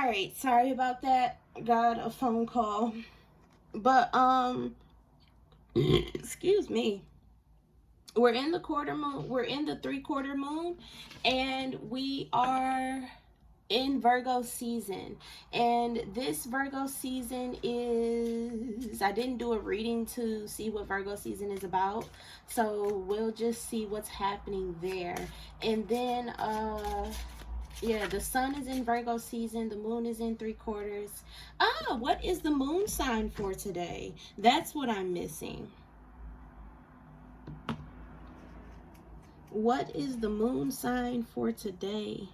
right, sorry about that. Got a phone call. But excuse me. We're in the quarter moon. We're in the 3/4 moon, and we are in Virgo season. And this Virgo season is, I didn't do a reading to see what Virgo season is about, so we'll just see what's happening there. And then yeah, the sun is in Virgo season, the moon is in 3/4. What is the moon sign for today? That's what I'm missing. What is the moon sign for today?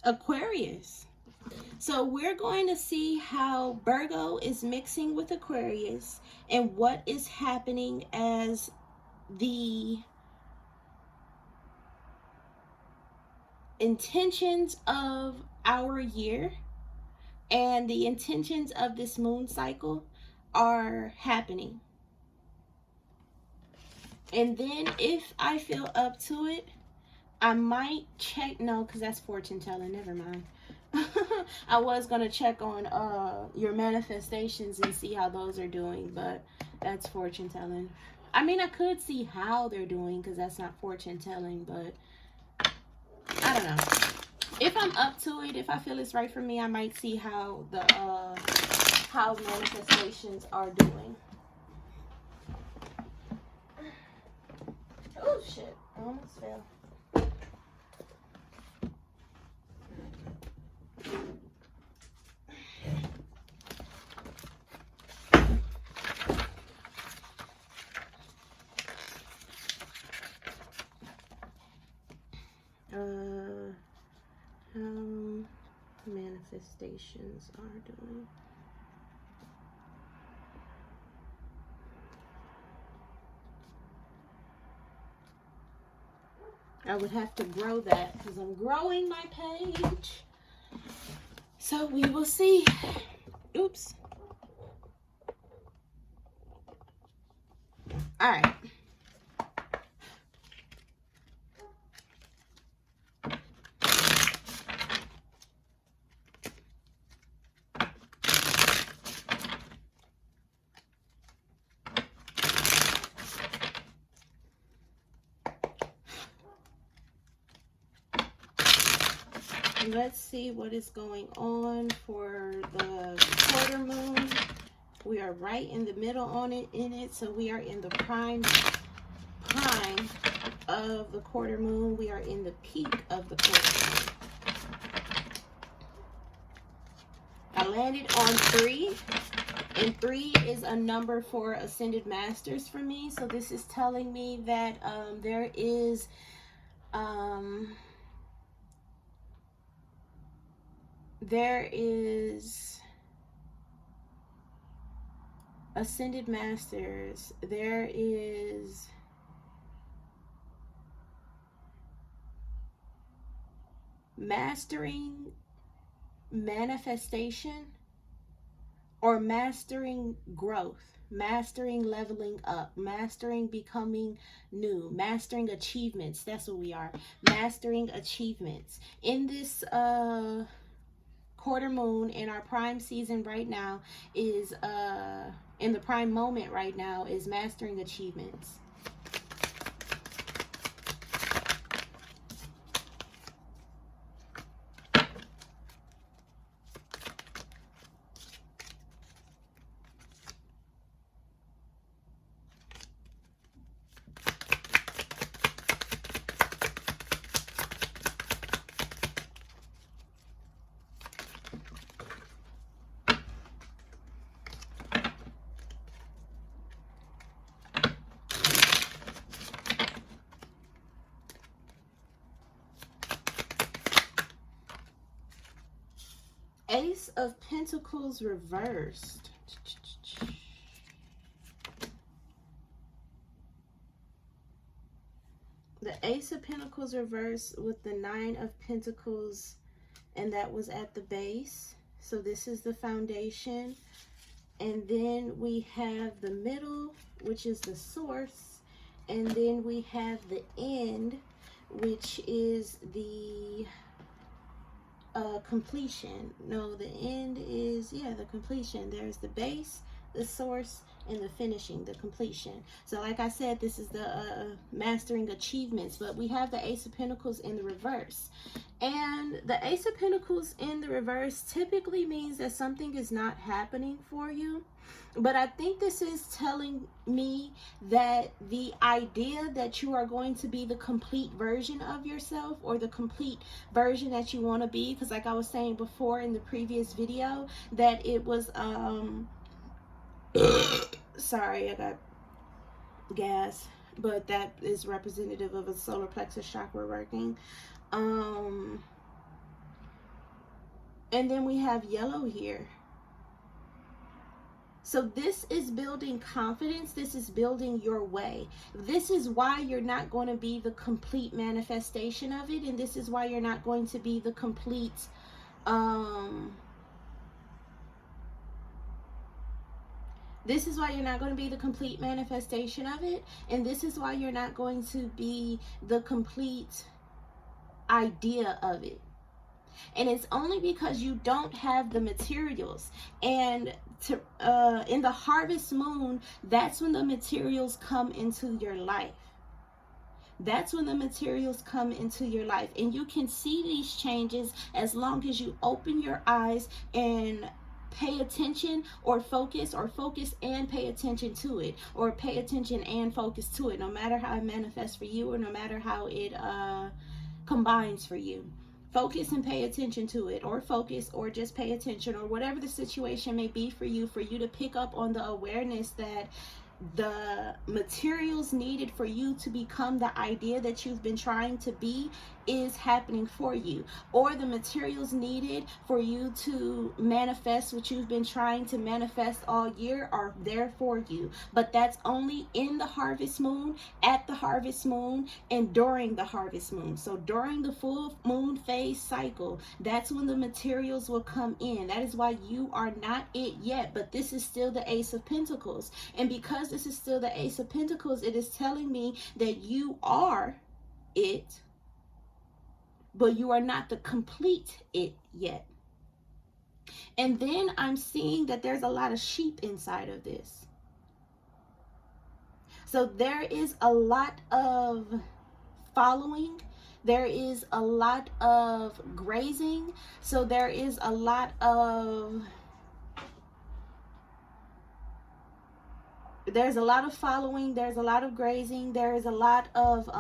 Aquarius. So we're going to see how Virgo is mixing with Aquarius and what is happening as the intentions of our year and the intentions of this moon cycle are happening. And then if I feel up to it, I might check, no, because that's fortune telling, never mind. I was going to check on your manifestations and see how those are doing, but that's fortune telling. I mean, I could see how they're doing because that's not fortune telling, but I don't know. If I'm up to it, if I feel it's right for me, I might see how the how manifestations are doing. Oh shit, I almost fell. How manifestations are doing. I would have to grow that because I'm growing my page. So we will see. Oops. All right. Let's see what is going on for the quarter moon. We are right in the middle on it in it, so we are in the prime of the quarter moon. We are in the peak of the quarter moon. I landed on 3, and 3 is a number for ascended masters for me. So this is telling me that there is ascended masters. There is mastering manifestation or mastering growth, mastering leveling up, mastering becoming new, mastering achievements. That's what we are, mastering achievements. In this quarter moon, in our prime season right now, is in the prime moment right now, is mastering achievements. Ace of Pentacles reversed. The Ace of Pentacles reversed with the Nine of Pentacles, and that was at the base. So this is the foundation. And then we have the middle, which is the source. And then we have the end, which is the completion. No, the end is, yeah, the completion. There's the base, the source, and the finishing, the completion. So like I said, this is the mastering achievements, but we have the Ace of Pentacles in the reverse. And the Ace of Pentacles in the reverse typically means that something is not happening for you. But I think this is telling me that the idea that you are going to be the complete version of yourself, or the complete version that you want to be, because like I was saying before in the previous video, that it was sorry, I got gas, but that is representative of a solar plexus chakra working. And then we have yellow here. So this is building confidence. This is building your way. This is why you're not going to be the complete manifestation of it. And this is why you're not going to be the complete, this is why you're not going to be the complete manifestation of it. And this is why you're not going to be the complete idea of it. And it's only because you don't have the materials. And to in the harvest moon, that's when the materials come into your life. That's when the materials come into your life. And you can see these changes as long as you open your eyes and pay attention, or focus and pay attention to it, or pay attention and focus to it, no matter how it manifests for you, or no matter how it combines for you. Focus and pay attention to it, or focus, or just pay attention, or whatever the situation may be for you to pick up on the awareness that the materials needed for you to become the idea that you've been trying to be is happening for you, or the materials needed for you to manifest what you've been trying to manifest all year are there for you. But that's only in the harvest moon, at the harvest moon, and during the harvest moon. So during the full moon phase cycle, that's when the materials will come in. That is why you are not it yet, but this is still the Ace of Pentacles. And because this is still the Ace of Pentacles, it is telling me that you are it, but you are not the complete it yet. And then I'm seeing that there's a lot of sheep inside of this. So there is a lot of following. There is a lot of grazing. So there is a lot of... there's a lot of following. There's a lot of grazing. There is a lot of...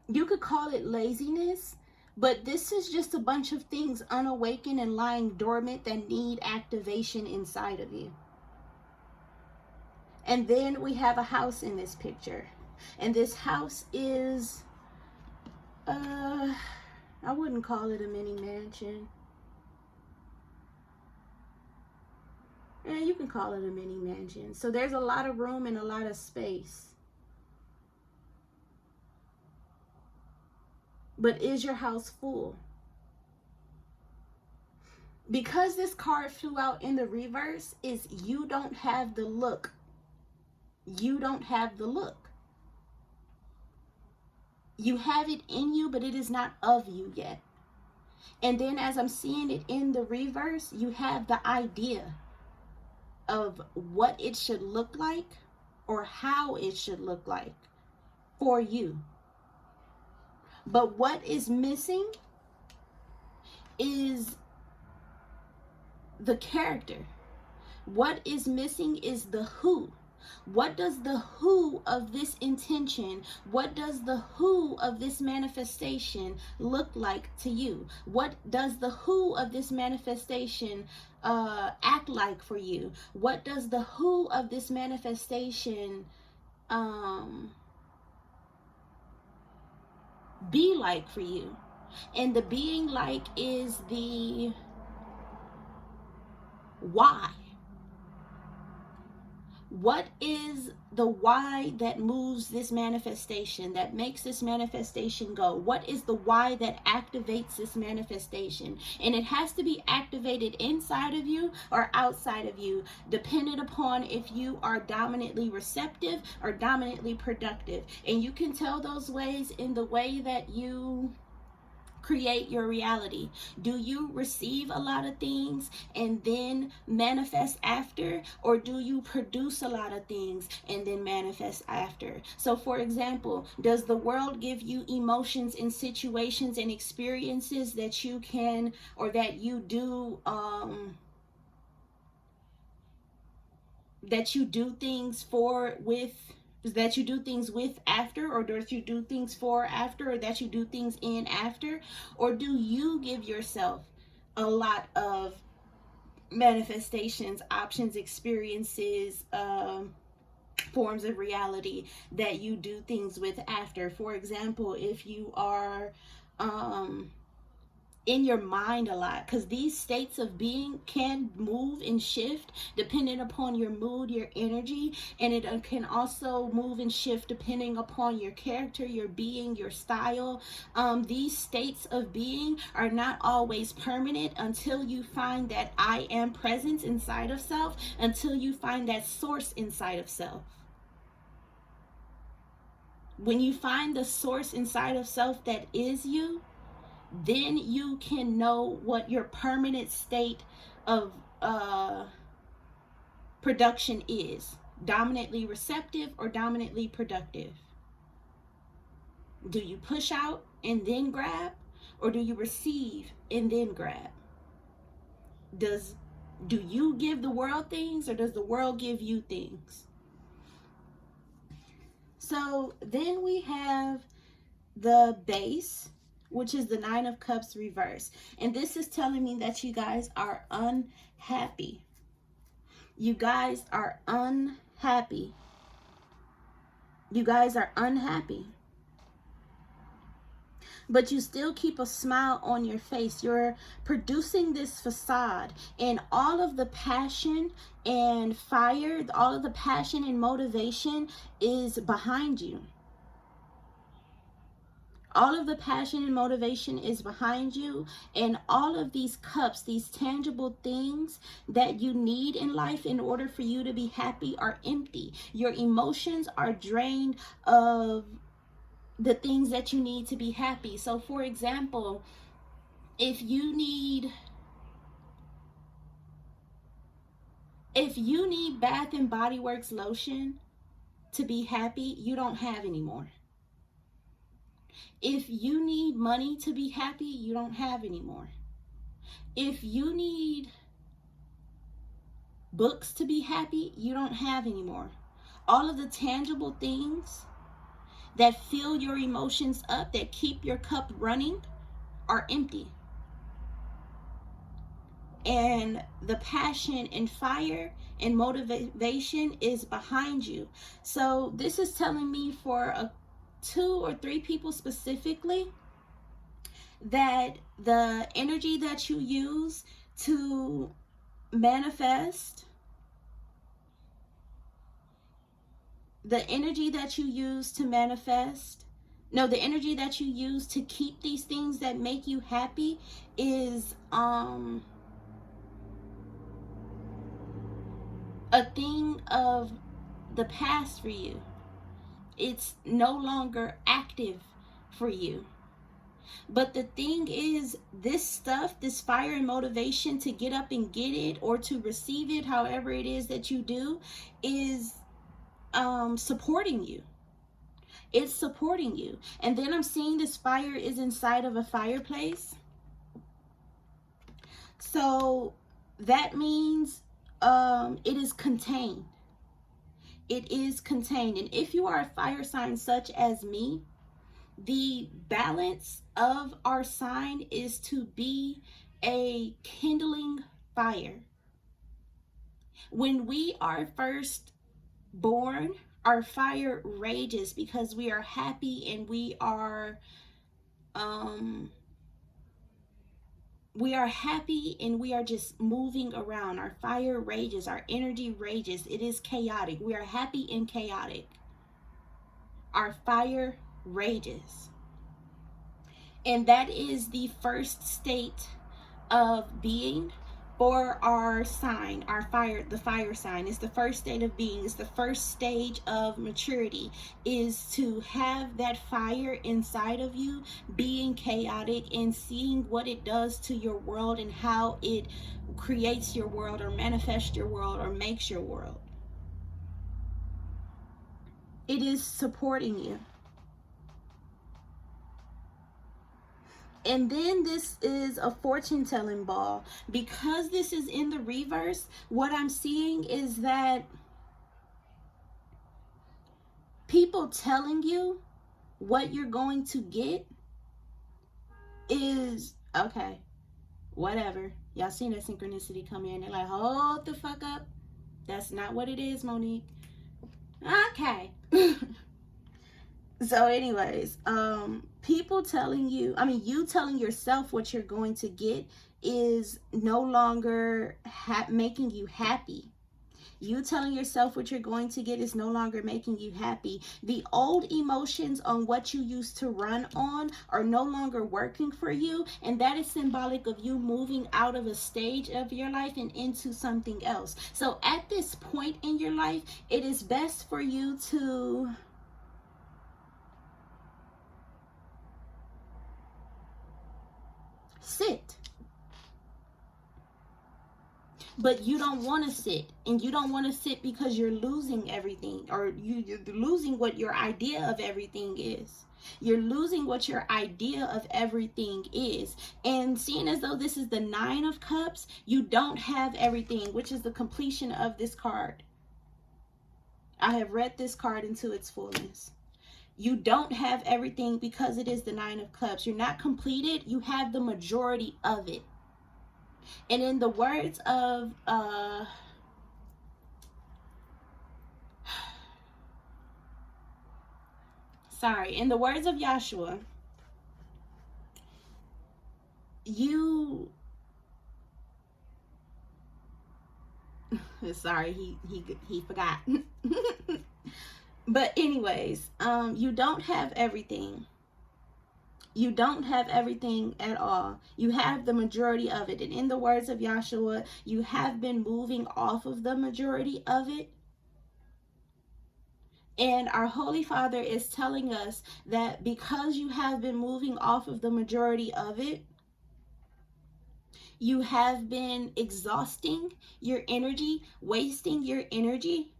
you could call it laziness, but this is just a bunch of things unawakened and lying dormant that need activation inside of you. And then we have a house in this picture. And this house is, I wouldn't call it a mini mansion. Yeah, you can call it a mini mansion. So there's a lot of room and a lot of space. But is your house full? Because this card flew out in the reverse, is you don't have the look. You don't have the look. You have it in you, but it is not of you yet. And then as I'm seeing it in the reverse, you have the idea of what it should look like, or how it should look like for you. But what is missing is the character. What is missing is the who. What does the who of this intention, what does the who of this manifestation look like to you? What does the who of this manifestation act like for you? What does the who of this manifestation be like for you? And the being like is the why. What is the why that moves this manifestation, that makes this manifestation go? What is the why that activates this manifestation? And it has to be activated inside of you or outside of you, dependent upon if you are dominantly receptive or dominantly productive. And you can tell those ways in the way that you create your reality. Do you receive a lot of things and then manifest after, or do you produce a lot of things and then manifest after? So for example, does the world give you emotions and situations and experiences that you can, or that you do that you do things for with, that you do things with after, or that you do things for after, or that you do things in after? Or do you give yourself a lot of manifestations, options, experiences, forms of reality that you do things with after? For example, if you are in your mind a lot, because these states of being can move and shift depending upon your mood, your energy, and it can also move and shift depending upon your character, your being, your style. These states of being are not always permanent until you find that I am presence inside of self, until you find that source inside of self. When you find the source inside of self that is you, then you can know what your permanent state of production is. Dominantly receptive or dominantly productive? Do you push out and then grab, or do you receive and then grab? Do you give the world things, or does the world give you things? So then we have the base, which is the Nine of Cups reverse. And this is telling me that you guys are unhappy. You guys are unhappy. You guys are unhappy. But you still keep a smile on your face. You're producing this facade, and all of the passion and fire, all of the passion and motivation is behind you. All of the passion and motivation is behind you, and all of these cups, these tangible things that you need in life in order for you to be happy, are empty. Your emotions are drained of the things that you need to be happy. So for example, if you need Bath and Body Works lotion to be happy, you don't have anymore. If you need money to be happy, you don't have anymore. If you need books to be happy, you don't have anymore. All of the tangible things that fill your emotions up, that keep your cup running, are empty. And the passion and fire and motivation is behind you. So this is telling me for 2 or 3 people specifically, that the energy that you use to manifest, the energy that you use to keep these things that make you happy is a thing of the past for you. It's no longer active for you. But the thing is, this stuff, this fire and motivation to get up and get it, or to receive it, however it is that you do, is supporting you. It's supporting you. And then I'm seeing this fire is inside of a fireplace. So that means it is contained. It is contained. And if you are a fire sign such as me, the balance of our sign is to be a kindling fire. When we are first born, our fire rages because we are happy and we are We are happy and we are just moving around. Our fire rages, our energy rages. It is chaotic. We are happy and chaotic. Our fire rages. And that is the first state of being for our sign, our fire, the fire sign. It's the first state of being. It's the first stage of maturity, is to have that fire inside of you being chaotic and seeing what it does to your world and how it creates your world or manifests your world or makes your world. It is supporting you. And then this is a fortune telling ball. Because this is in the reverse, what I'm seeing is that people telling you what you're going to get is, okay, whatever. Y'all seen that synchronicity come in. They're like, hold the fuck up. That's not what it is, Monique. Okay. So anyways, people telling you, you telling yourself what you're going to get is no longer making you happy. You telling yourself what you're going to get is no longer making you happy. The old emotions on what you used to run on are no longer working for you, and that is symbolic of you moving out of a stage of your life and into something else. So at this point in your life, it is best for you to sit. But you don't want to sit, and you don't want to sit because you're losing everything, or you're losing what your idea of everything is. You're losing what your idea of everything is. And seeing as though this is the 9 of Cups, you don't have everything, which is the completion of this card. I have read this card into its fullness. You don't have everything because it is the 9 of Cups. You're not completed. You have the majority of it. And in the words of in the words of Yahshua, you sorry, he forgot. But anyways, you don't have everything. You don't have everything at all. You have the majority of it. And in the words of Yahshua, you have been moving off of the majority of it. And our Holy Father is telling us that because you have been moving off of the majority of it, you have been exhausting your energy, wasting your energy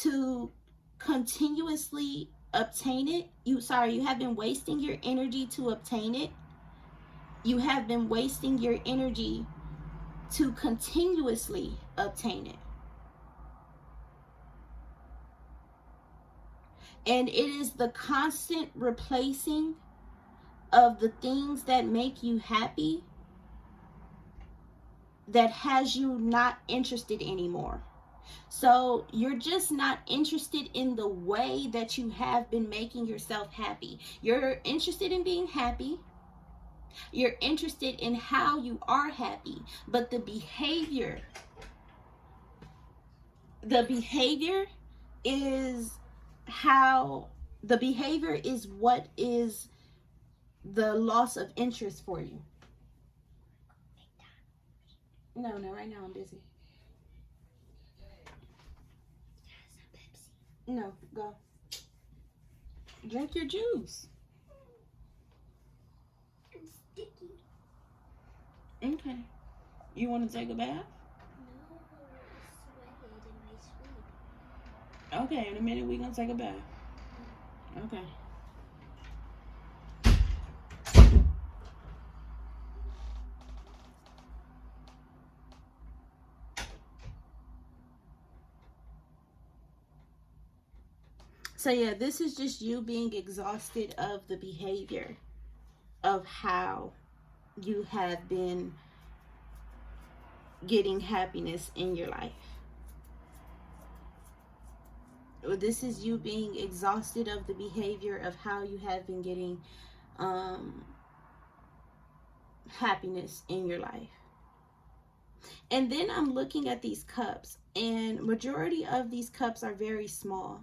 to continuously obtain it. You have been wasting your energy to obtain it. You have been wasting your energy to continuously obtain it. And it is the constant replacing of the things that make you happy that has you not interested anymore. So you're just not interested in the way that you have been making yourself happy. You're interested in being happy. You're interested in how you are happy. But the behavior is what is the loss of interest for you. No, right now I'm busy. No, go. Drink your juice. It's sticky. Okay. You want to take a bath? No, I sweated in my sleep. Okay, in a minute we're going to take a bath. Okay. So yeah, this is just you being exhausted of the behavior of how you have been getting happiness in your life. This is you being exhausted of the behavior of how you have been getting happiness in your life. And then I'm looking at these cups, and majority of these cups are very small.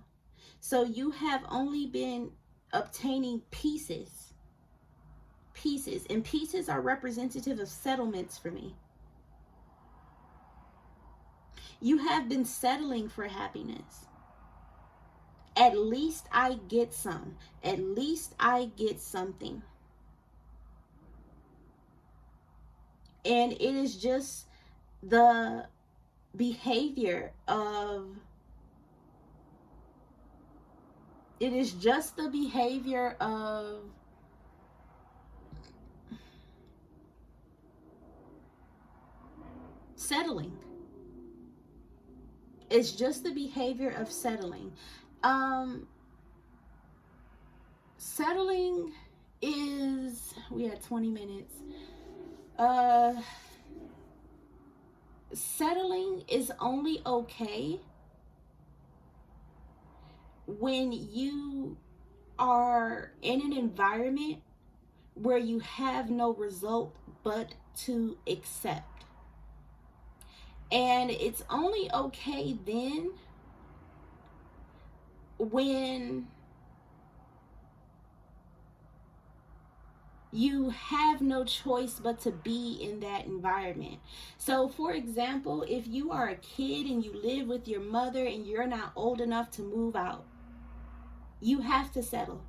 So you have only been obtaining pieces. And pieces are representative of settlements for me. You have been settling for happiness. At least I get some. At least I get something. And it is just the behavior of settling. It's just the behavior of settling. Settling is, we had 20 minutes. Settling is only okay when you are in an environment where you have no result but to accept. And it's only okay then when you have no choice but to be in that environment. So for example, if you are a kid and you live with your mother and you're not old enough to move out, you have to settle.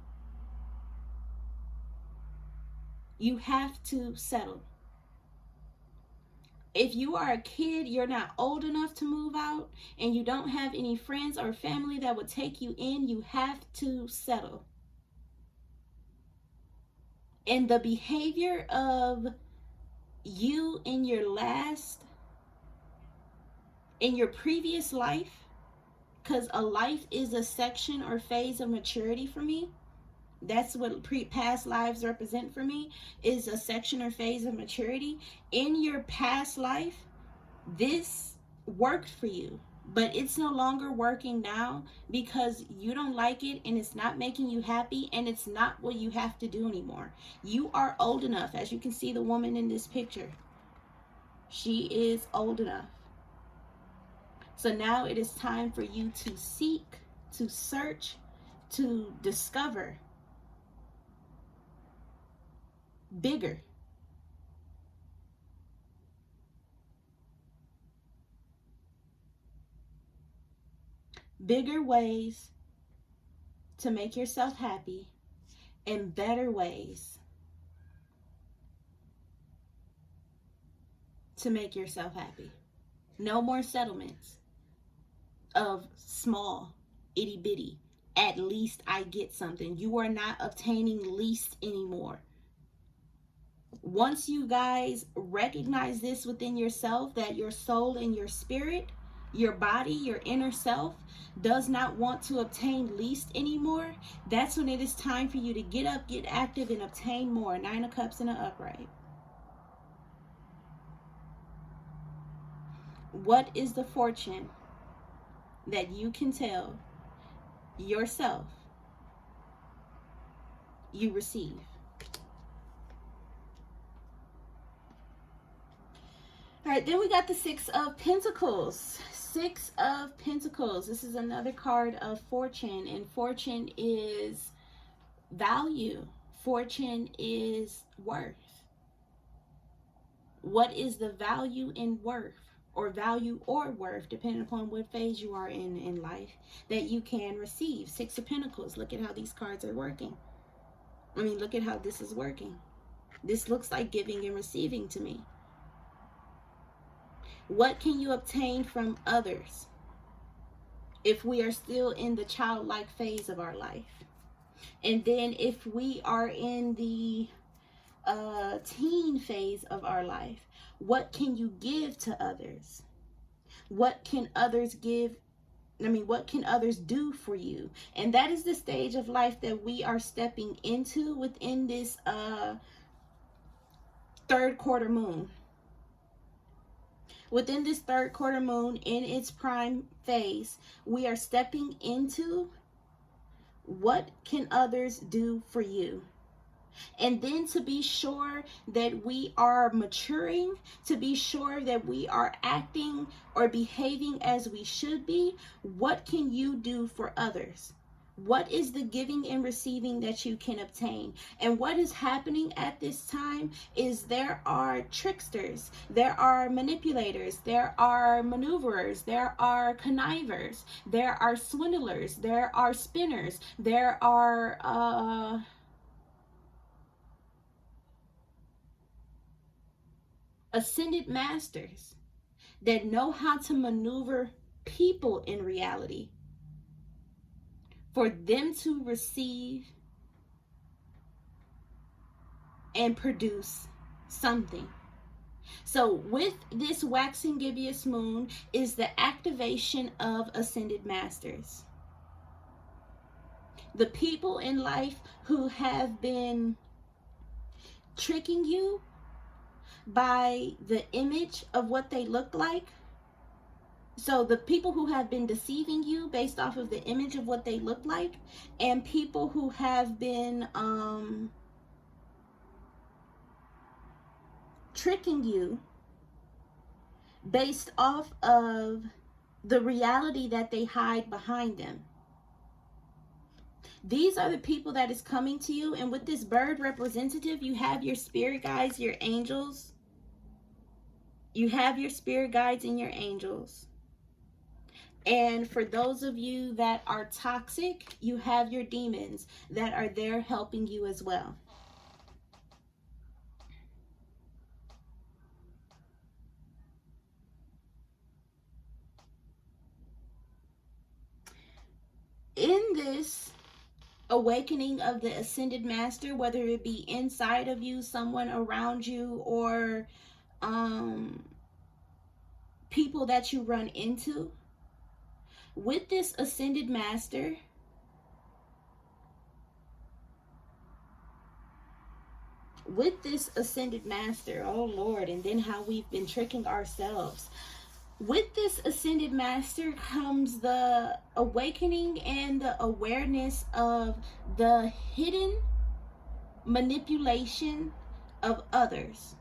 You have to settle. If you are a kid, you're not old enough to move out, and you don't have any friends or family that would take you in, you have to settle. And the behavior of you in your previous life, because a life is a section or phase of maturity for me. That's what past lives represent for me, is a section or phase of maturity. In your past life, this worked for you, but it's no longer working now because you don't like it and it's not making you happy and it's not what you have to do anymore. You are old enough. As you can see, the woman in this picture, she is old enough. So now it is time for you to seek, to search, to discover bigger. Bigger ways to make yourself happy and better ways to make yourself happy. No more settlements of small, itty bitty. At least I get something. You are not obtaining least anymore. Once you guys recognize this within yourself, that your soul and your spirit, your body, your inner self does not want to obtain least anymore, that's when it is time for you to get up, get active, and obtain more. 9 of Cups in an upright. What is the fortune that you can tell yourself you receive? All right, then we got the 6 of Pentacles. 6 of Pentacles. This is another card of fortune, and fortune is value. Fortune is worth. What is the value in worth, or value or worth, depending upon what phase you are in life, that you can receive? 6 of Pentacles. Look at how these cards are working. I mean, look at how this is working. This looks like giving and receiving to me. What can you obtain from others if we are still in the childlike phase of our life? And then if we are in the teen phase of our life, what can you give to others? What can others give? What can others do for you? And that is the stage of life that we are stepping into within this third quarter moon. Within this third quarter moon, in its prime phase, we are stepping into what can others do for you. And then to be sure that we are maturing, to be sure that we are acting or behaving as we should be, what can you do for others? What is the giving and receiving that you can obtain? And what is happening at this time is there are tricksters, there are manipulators, there are maneuverers, there are connivers, there are swindlers, there are spinners, there are ascended masters that know how to maneuver people in reality for them to receive and produce something. So with this waxing gibbous moon is the activation of ascended masters. The people in life who have been tricking you by the image of what they look like. So the people who have been deceiving you based off of the image of what they look like, and people who have been tricking you based off of the reality that they hide behind them. These are the people that is coming to you. And with this bird representative, you have your spirit guides, your angels. You have your spirit guides and your angels. And for those of you that are toxic, you have your demons that are there helping you as well. In this awakening of the ascended master, whether it be inside of you, someone around you, or people that you run into, with this ascended master, oh Lord, and then how we've been tricking ourselves. With this ascended master comes the awakening and the awareness of the hidden manipulation of others.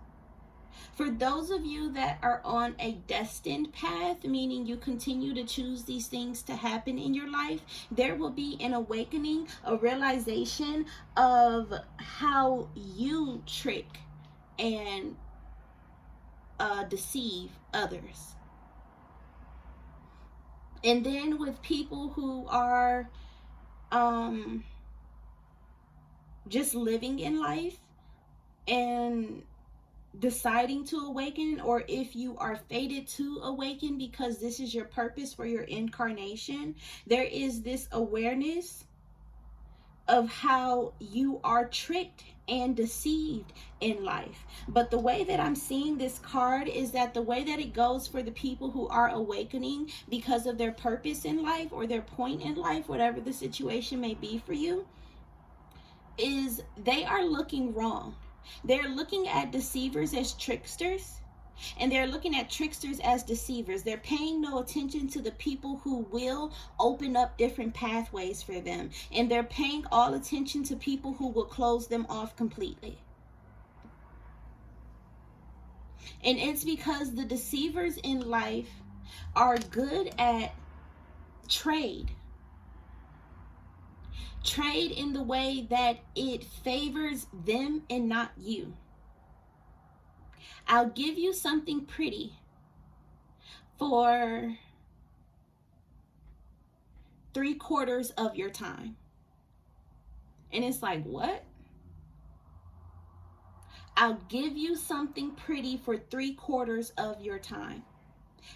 For those of you that are on a destined path, meaning you continue to choose these things to happen in your life, there will be an awakening, a realization of how you trick and deceive others. And then with people who are just living in life and deciding to awaken, or if you are fated to awaken because this is your purpose for your incarnation, there is this awareness of how you are tricked and deceived in life. But the way that I'm seeing this card is that the way that it goes for the people who are awakening because of their purpose in life or their point in life, whatever the situation may be for you, is they are looking wrong. They're looking at deceivers as tricksters, and they're looking at tricksters as deceivers. They're paying no attention to the people who will open up different pathways for them, and they're paying all attention to people who will close them off completely. And it's because the deceivers in life are good at trade in the way that it favors them and not you. I'll give you something pretty for 3/4 of your time. And it's like, what? I'll give you something pretty for 3/4 of your time.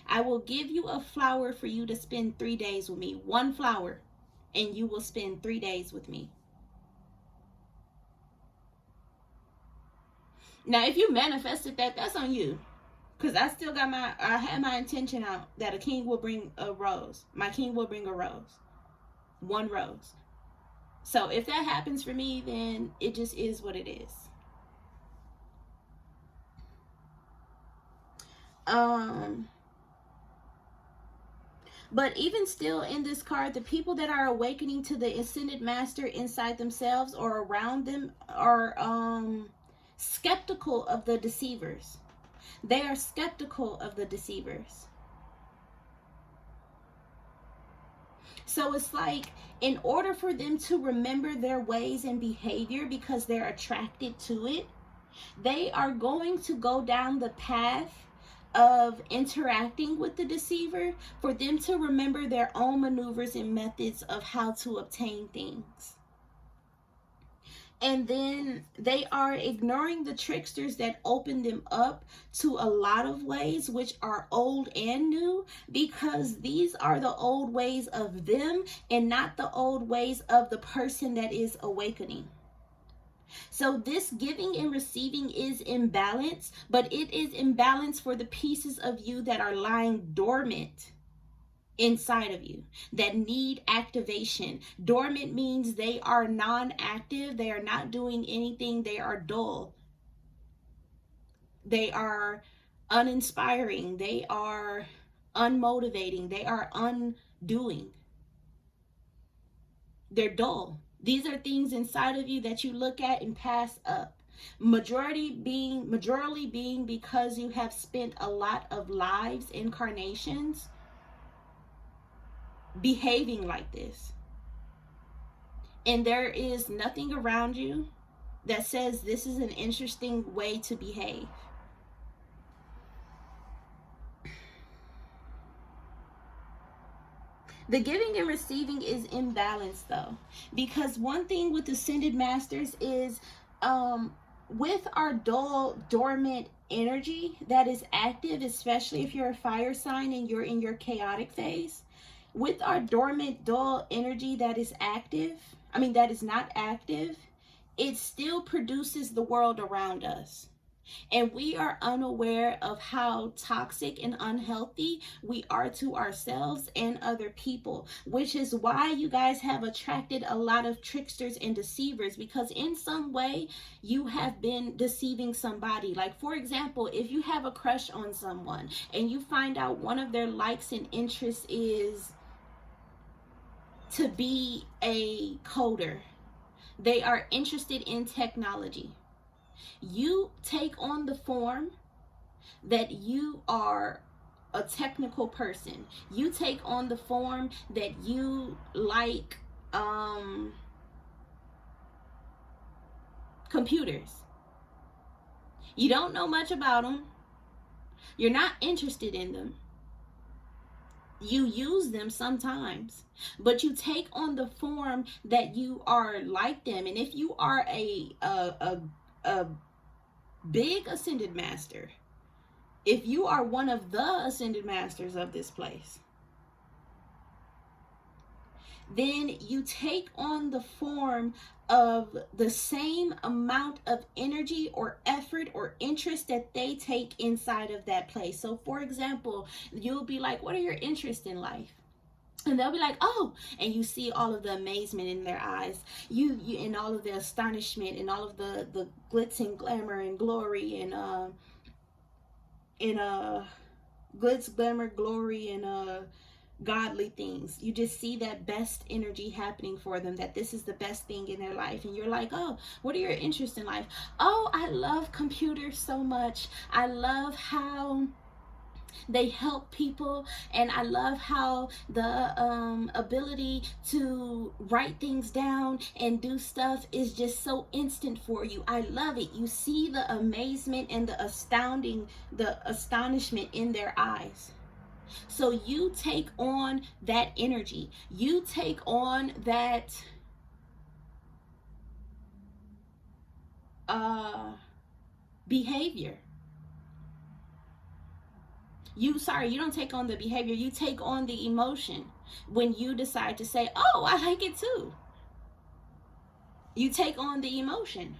I will give you a flower for you to spend 3 days with me. One flower, and you will spend 3 days with me. Now, if you manifested that, that's on you. Because I had my intention out that a king will bring a rose. My king will bring a rose. One rose. So if that happens for me, then it just is what it is. But even still in this card, the people that are awakening to the ascended master inside themselves or around them are skeptical of the deceivers. They are skeptical of the deceivers. So it's like, in order for them to remember their ways and behavior because they're attracted to it, they are going to go down the path of interacting with the deceiver for them to remember their own maneuvers and methods of how to obtain things. And then they are ignoring the tricksters that open them up to a lot of ways, which are old and new, because these are the old ways of them and not the old ways of the person that is awakening. So this giving and receiving is imbalance, but it is imbalance for the pieces of you that are lying dormant inside of you that need activation. Dormant means they are non-active, they are not doing anything, they are dull, they are uninspiring, they are unmotivating, they are undoing, they're dull. These are things inside of you that you look at and pass up. Majority being because you have spent a lot of lives, incarnations, behaving like this. And there is nothing around you that says this is an interesting way to behave. The giving and receiving is imbalanced though, because one thing with ascended masters is with our dull, dormant energy that is active, especially if you're a fire sign and you're in your chaotic phase, with our dormant, dull energy that is active, that is not active, it still produces the world around us. And we are unaware of how toxic and unhealthy we are to ourselves and other people, which is why you guys have attracted a lot of tricksters and deceivers, because in some way you have been deceiving somebody. Like, for example, if you have a crush on someone and you find out one of their likes and interests is to be a coder, they are interested in technology. You take on the form that you are a technical person. You take on the form that you like computers. You don't know much about them. You're not interested in them. You use them sometimes, but you take on the form that you are like them. And if you are a big ascended master, if you are one of the ascended masters of this place, then you take on the form of the same amount of energy or effort or interest that they take inside of that place. So for example, you'll be like, what are your interests in life? And they'll be like, oh, and you see all of the amazement in their eyes, you and all of the astonishment and all of the glitz and glamour and glory and glitz, glamour, glory, and godly things. You just see that best energy happening for them, that this is the best thing in their life. And you're like, oh, what are your interests in life? Oh, I love computers so much. I love how they help people, and I love how the ability to write things down and do stuff is just so instant for you. I love it. You see the amazement and the astonishment in their eyes. So you take on that energy. You take on that behavior. You don't take on the behavior, you take on the emotion when you decide to say, oh, I like it too. You take on the emotion.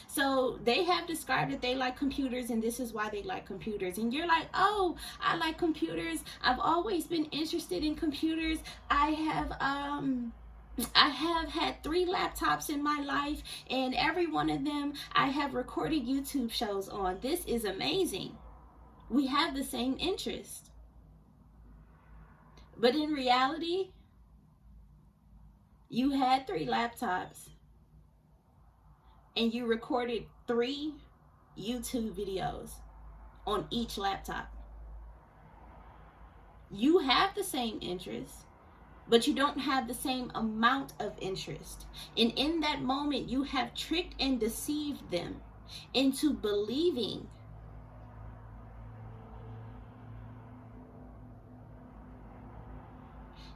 So they have described that they like computers and this is why they like computers. And you're like, oh, I like computers. I've always been interested in computers. I have had 3 laptops in my life, and every one of them I have recorded YouTube shows on. This is amazing. We have the same interest. But in reality, you had 3 laptops and you recorded 3 YouTube videos on each laptop. You have the same interests, but you don't have the same amount of interest. And in that moment, you have tricked and deceived them into believing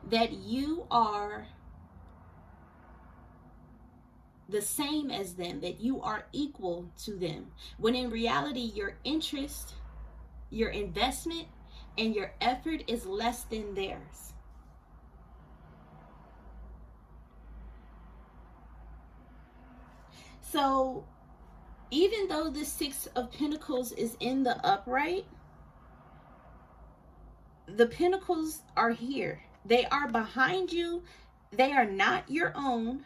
that you are the same as them, that you are equal to them, when in reality, your interest, your investment, and your effort is less than theirs. So even though the 6 of Pentacles is in the upright, the Pentacles are here. They are behind you. They are not your own.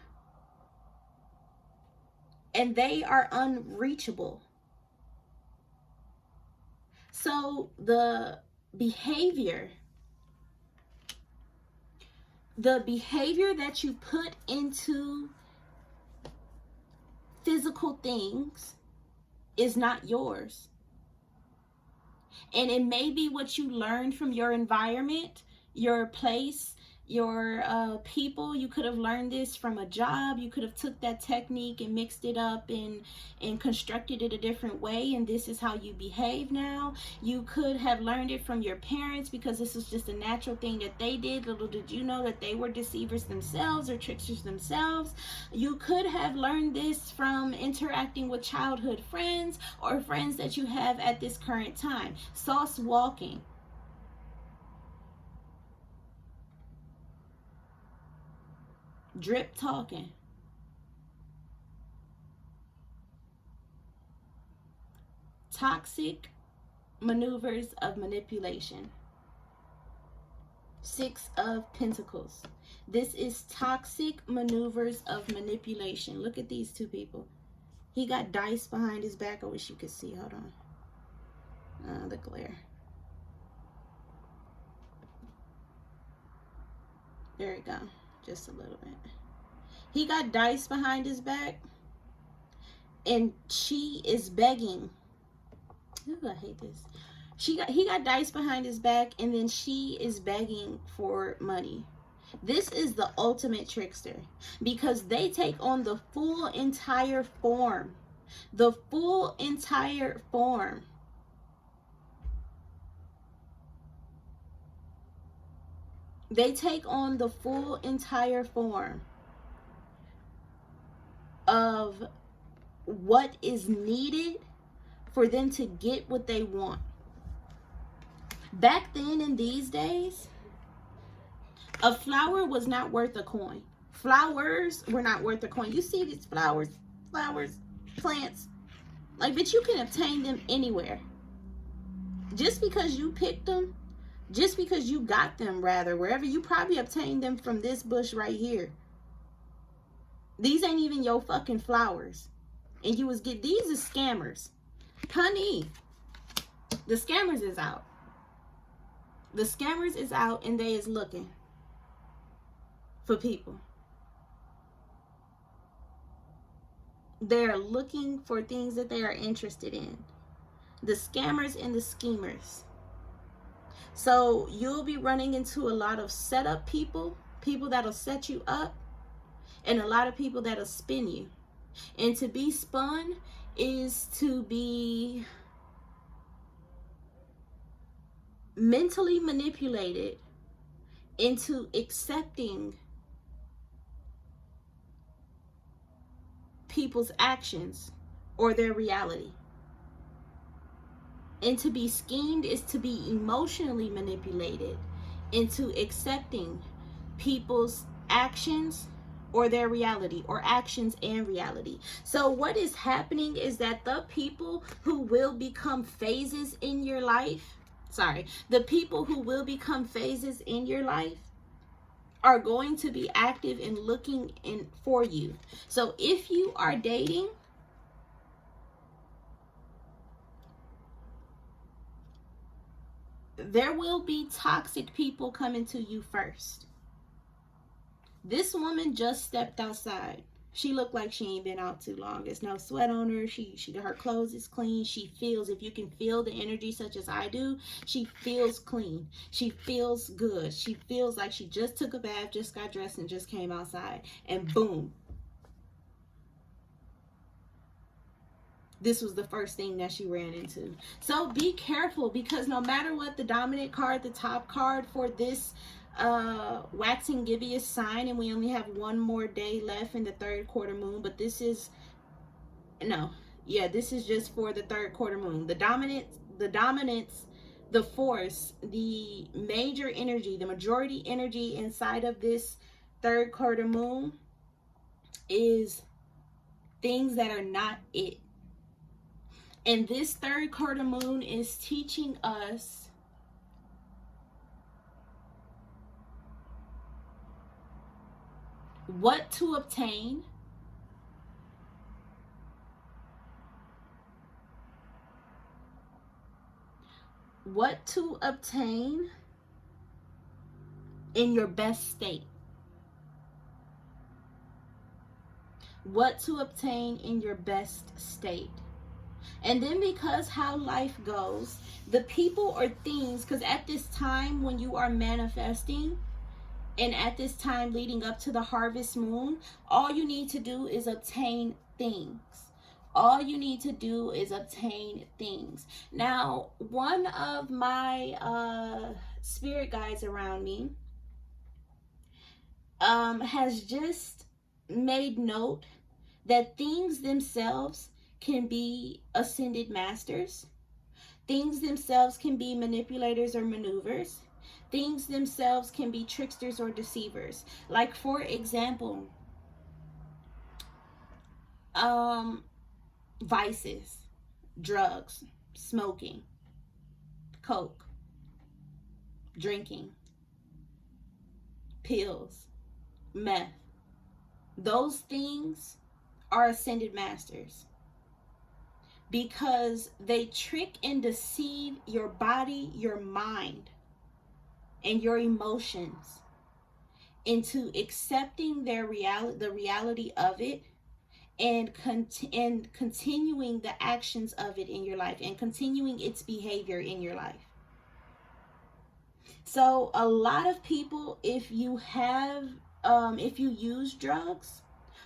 And they are unreachable. So the behavior that you put into physical things is not yours. And it may be what you learned from your environment, your place, your people. You could have learned this from a job. You could have took that technique and mixed it up and constructed it a different way, and this is how you behave now. You could have learned it from your parents because this is just a natural thing that they did. Little did you know that they were deceivers themselves or tricksters themselves. You could have learned this from interacting with childhood friends or friends that you have at this current time. Sauce walking. Drip talking. Toxic maneuvers of manipulation. 6 of Pentacles. This is toxic maneuvers of manipulation. Look at these 2 people. He got dice behind his back. I wish you could see. Hold on. The glare. There we go. Just a little bit. He got dice behind his back, and she is begging. Ooh, I hate this. He got dice behind his back, and then she is begging for money. This is the ultimate trickster, because they take on the full entire form. The full entire form. They take on the full entire form of what is needed for them to get what they want. Back then, in these days, a flower was not worth a coin. Flowers were not worth a coin. You see these flowers, plants, like, but you can obtain them anywhere. Just because you picked them, just because you got them, rather, wherever, you probably obtained them from this bush right here. These ain't even your fucking flowers. And you was get, these are scammers. Honey, the scammers is out. The scammers is out, and they is looking for people. They're looking for things that they are interested in. The scammers and the schemers. So you'll be running into a lot of setup people, people that'll set you up, and a lot of people that'll spin you. And to be spun is to be mentally manipulated into accepting people's actions or their reality. And to be schemed is to be emotionally manipulated into accepting people's actions or their reality, or actions and reality. So what is happening is that the people who will become phases in your life, the people who will become phases in your life are going to be active in looking in for you. So if you are dating, there will be toxic people coming to you first. This woman just stepped outside. She looked like she ain't been out too long. There's no sweat on her. Her clothes is clean. She feels, if you can feel the energy such as I do, she feels clean. She feels good. She feels like she just took a bath, just got dressed, and just came outside. And boom. This was the first thing that she ran into. So be careful, because no matter what, the dominant card, the top card for this waxing gibbous sign, and we only have one more day left in the third quarter moon, but this is this is just for the third quarter moon. The dominance, the force, the major energy, the majority energy inside of this third quarter moon is things that are not it. And this third quarter moon is teaching us what to obtain, in your best state. What to obtain in your best state. And then, because how life goes, the people or things, because at this time when you are manifesting, and at this time leading up to the harvest moon, all you need to do is obtain things. All you need to do is obtain things. Now, one of my spirit guides around me has just made note that things themselves can be ascended masters. Things themselves can be manipulators or maneuvers. Things themselves can be tricksters or deceivers. Like, for example, vices, drugs, smoking, coke, drinking, pills, meth. Those things are ascended masters, because they trick and deceive your body, your mind, and your emotions into accepting the reality of it, and continuing the actions of it in your life, and continuing its behavior in your life. So a lot of people, if you use drugs,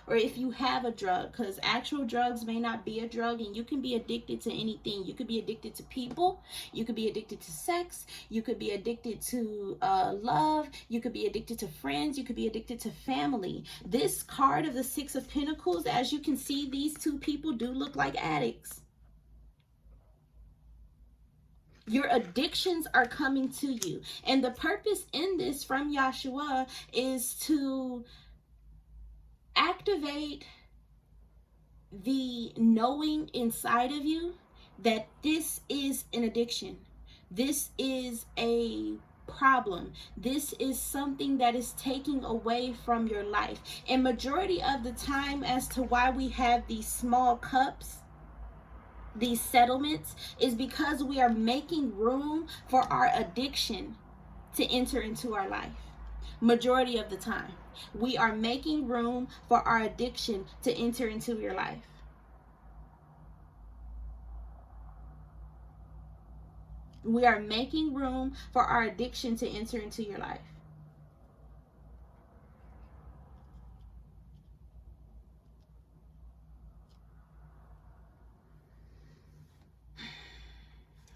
or if you have a drug, because actual drugs may not be a drug, and you can be addicted to anything. You could be addicted to people, you could be addicted to sex, you could be addicted to love, you could be addicted to friends, you could be addicted to family. This card of the Six of Pentacles, as you can see, these two people do look like addicts. Your addictions are coming to you, and the purpose in this from Yahshua is to activate the knowing inside of you that this is an addiction. This is a problem. This is something that is taking away from your life. And majority of the time, as to why we have these small cups, these settlements, is because we are making room for our addiction to enter into our life. Majority of the time, we are making room for our addiction to enter into your life. We are making room for our addiction to enter into your life.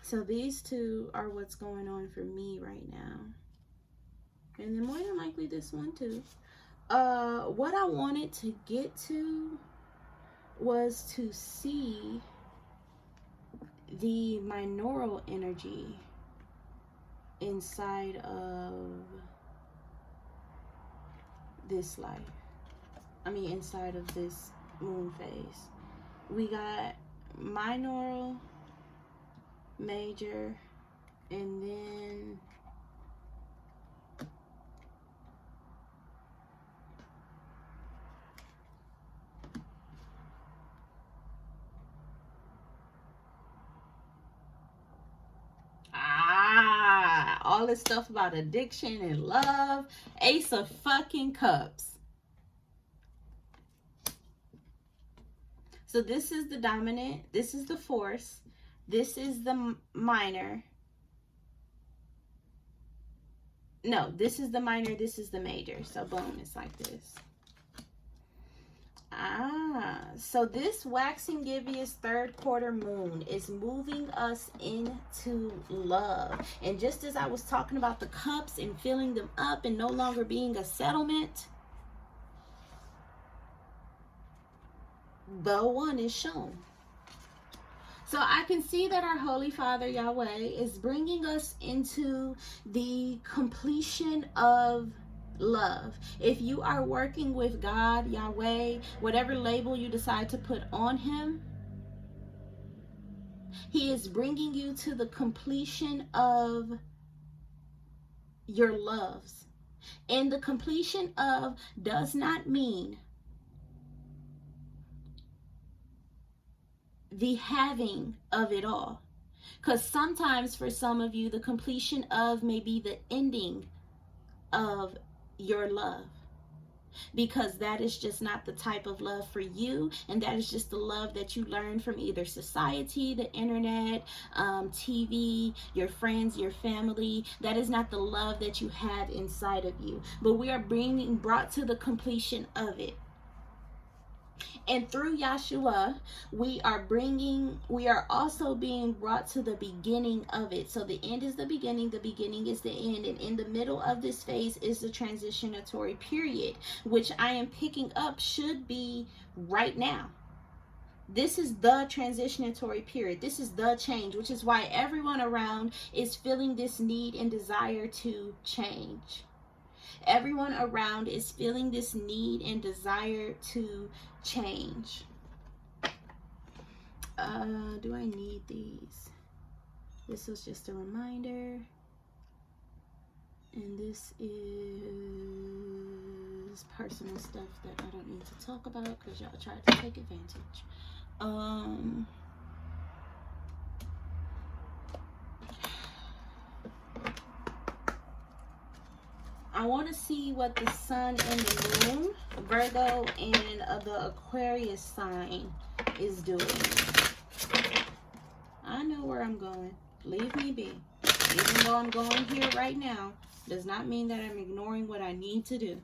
So these two are what's going on for me right now. And then more than likely this one too. What I wanted to get to was to see the binaural energy inside of this life. Inside of this moon phase. We got binaural, major, and then all this stuff about addiction and love. Ace of fucking Cups. So this is the dominant. This is the force. This is the minor. No, this is the minor. This is the major. So boom, it's like this. So this waxing gibbous third quarter moon is moving us into love. And just as I was talking about the cups and filling them up and no longer being a settlement, the one is shown. So I can see that our Holy Father Yahweh is bringing us into the completion of love. If you are working with God, Yahweh, whatever label you decide to put on him, he is bringing you to the completion of your loves. And the completion of does not mean the having of it all. Because sometimes for some of you, the completion of may be the ending of your love, because that is just not the type of love for you, and that is just the love that you learn from either society, the internet, TV, your friends, your family. That is not the love that you have inside of you, but we are being brought to the completion of it. And through Yahshua, we are also being brought to the beginning of it. So the end is the beginning is the end. And in the middle of this phase is the transitionatory period, which I am picking up should be right now. This is the transitionatory period. This is the change, which is why everyone around is feeling this need and desire to change. Everyone around is feeling this need and desire to change. Do I need these? This was just a reminder. And this is personal stuff that I don't need to talk about because y'all tried to take advantage. I want to see what the sun and the moon, Virgo, and the Aquarius sign is doing. I know where I'm going. Leave me be. Even though I'm going here right now, does not mean that I'm ignoring what I need to do.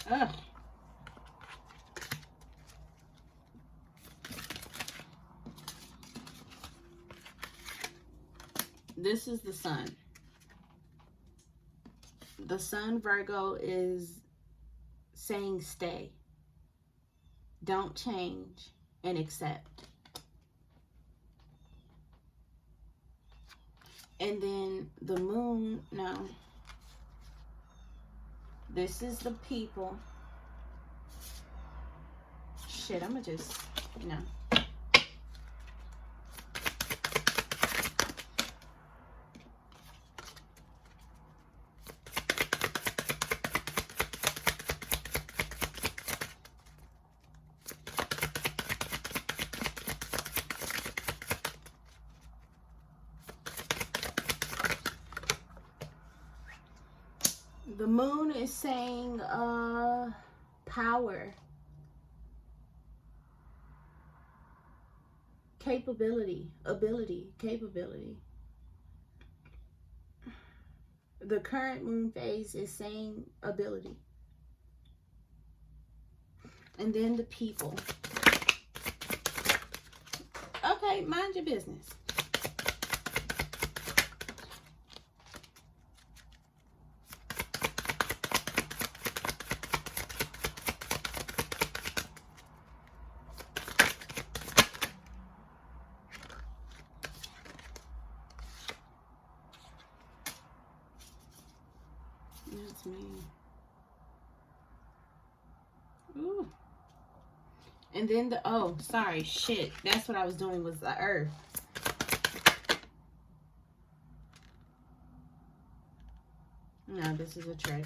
Ugh. This is the sun. The sun, Virgo, is saying stay. Don't change and accept. And then the moon, no. This is the people. Shit, I'm gonna just, no. The moon is saying power, capability, ability, capability. The current moon phase is saying ability. And then the people. Okay, mind your business. That's me. Ooh. And then the, oh, sorry, shit. That's what I was doing was the earth. No, this is a trick.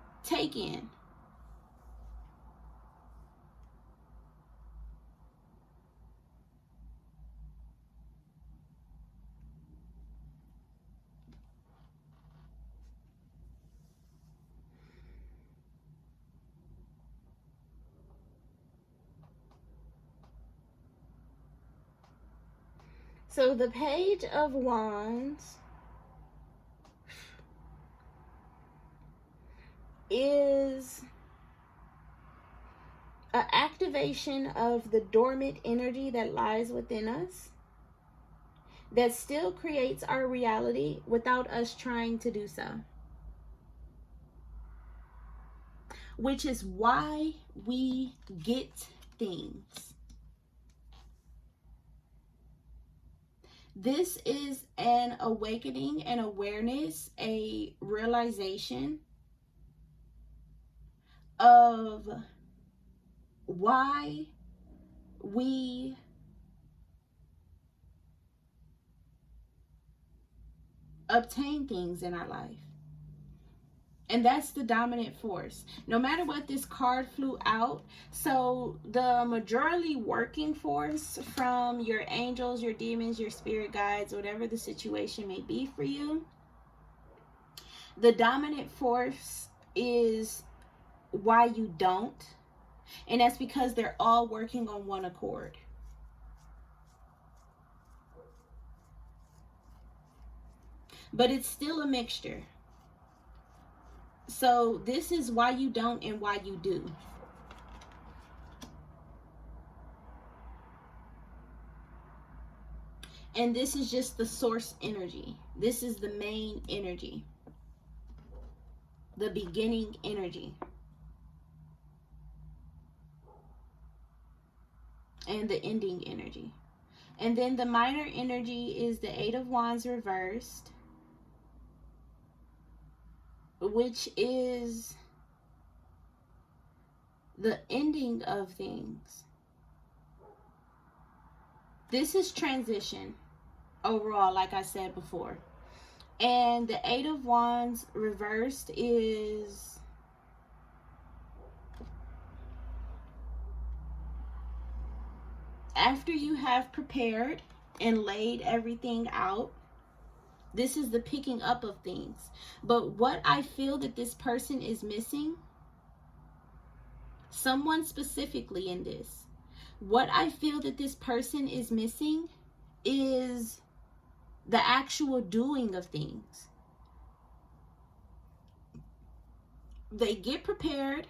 take in. So the Page of Wands is an activation of the dormant energy that lies within us that still creates our reality without us trying to do so. Which is why we get things. This is an awakening, an awareness, a realization of why we obtain things in our life. And that's the dominant force. No matter what, this card flew out. So the majority working force from your angels, your demons, your spirit guides, whatever the situation may be for you, the dominant force is why you don't. And that's because they're all working on one accord. But it's still a mixture. So this is why you don't and why you do. And this is just the source energy. This is the main energy. The beginning energy. And the ending energy. And then the minor energy is the Eight of Wands reversed, which is the ending of things. This is transition overall, like I said before. And the Eight of Wands reversed is after you have prepared and laid everything out, this is the picking up of things. But what I feel that this person is missing, someone specifically in this, what I feel that this person is missing is the actual doing of things. They get prepared.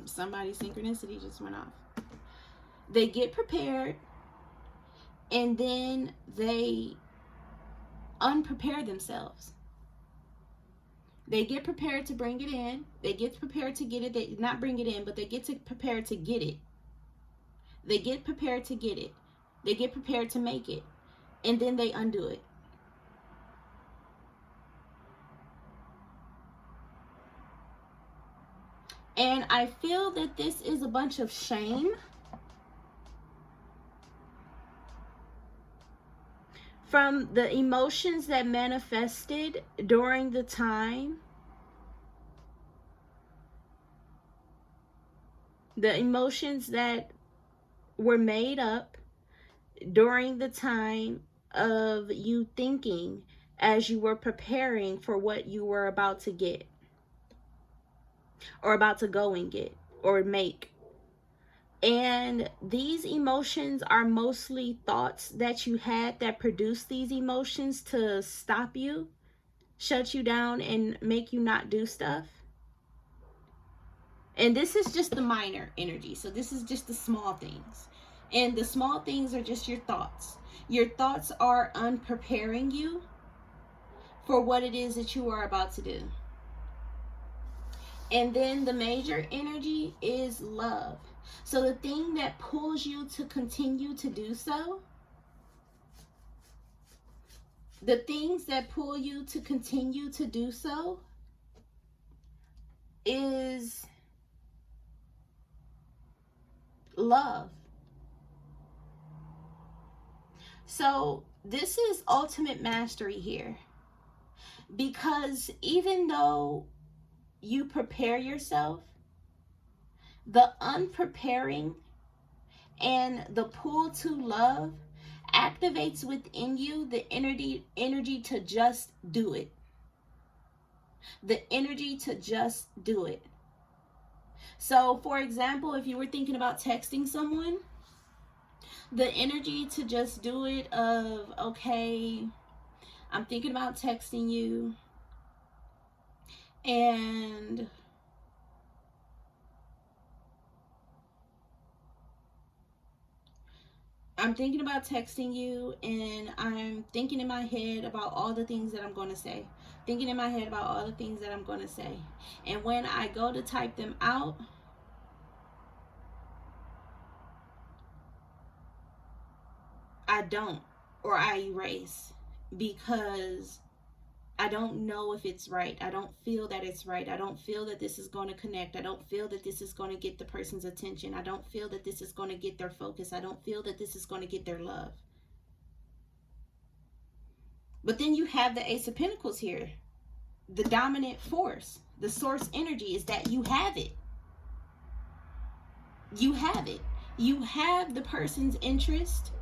Somebody's synchronicity just went off. They get prepared and then they unprepare themselves. They get prepared to bring it in. They get prepared to get it. They not bring it in, but they get prepared to get it. They get prepared to get it. They get prepared to make it. And then they undo it. And I feel that this is a bunch of shame. From the emotions that manifested during the time. The emotions that were made up during the time of you thinking as you were preparing for what you were about to get. Or about to go and get. Or make. And these emotions are mostly thoughts that you had that produced these emotions to stop you, shut you down, and make you not do stuff. And this is just the minor energy. So this is just the small things. And the small things are just your thoughts. Your thoughts are unpreparing you for what it is that you are about to do. And then the major energy is love. So the thing that pulls you to continue to do so, the things that pull you to continue to do so is love. So this is ultimate mastery here. Because even though you prepare yourself, the unpreparing and the pull to love activates within you the energy to just do it. The energy to just do it. So, for example, if you were thinking about texting someone, the energy to just do it of, okay, I'm thinking about texting you, and I'm thinking in my head about all the things that I'm going to say. Thinking in my head about all the things that I'm going to say. And when I go to type them out, I don't, or I erase, because I don't know if it's right. I don't feel that it's right. I don't feel that this is going to connect. I don't feel that this is going to get the person's attention. I don't feel that this is going to get their focus. I don't feel that this is going to get their love. But then you have the Ace of Pentacles here. The dominant force, the source energy is that you have it. You have it. You have the person's interest.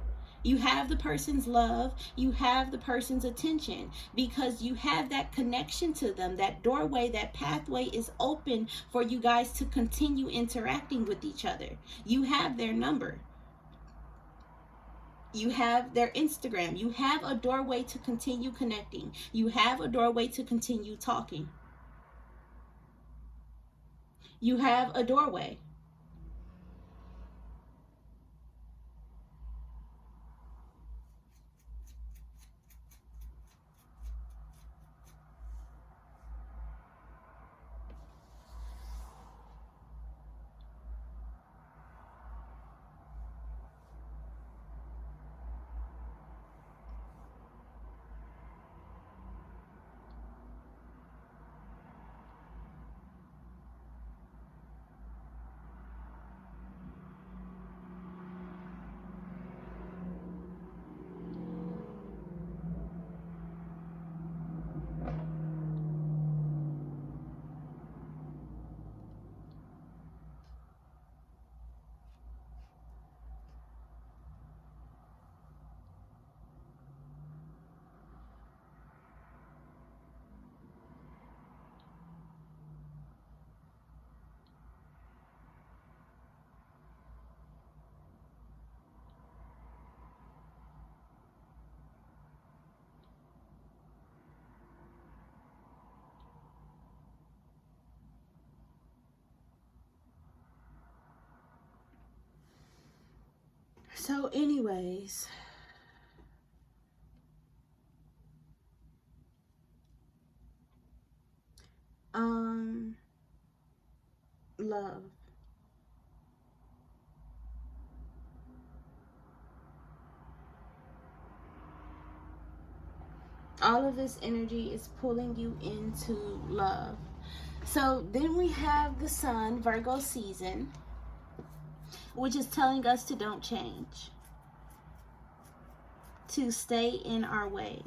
You have the person's love. You have the person's attention, because you have that connection to them. That doorway, that pathway is open for you guys to continue interacting with each other. You have their number. You have their Instagram. You have a doorway to continue connecting. You have a doorway to continue talking. You have a doorway. So anyways, love. All of this energy is pulling you into love. So then we have the Sun, Virgo season, which is telling us to don't change, to stay in our ways.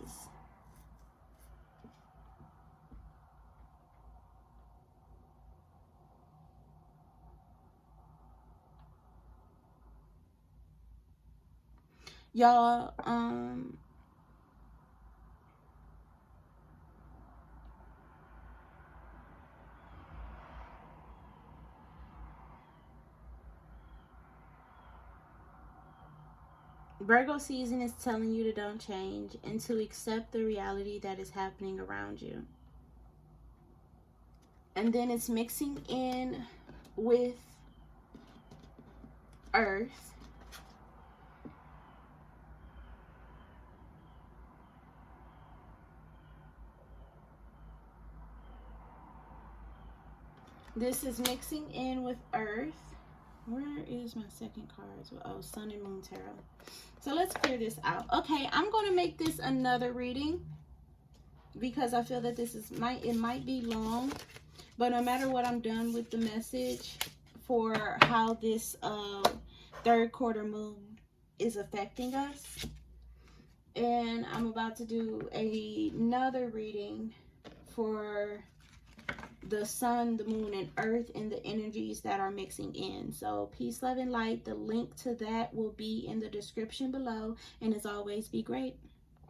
Y'all, Virgo season is telling you to don't change and to accept the reality that is happening around you. And then it's mixing in with Earth. This is mixing in with Earth. Where is my second card? Oh, Sun and Moon Tarot. So let's clear this out. Okay, I'm going to make this another reading because I feel that this is it might be long, but no matter what, I'm done with the message for how this third quarter moon is affecting us. And I'm about to do another reading for the sun, the moon, and earth, and the energies that are mixing in. So peace, love, and light. The link to that will be in the description below. And as always, be great.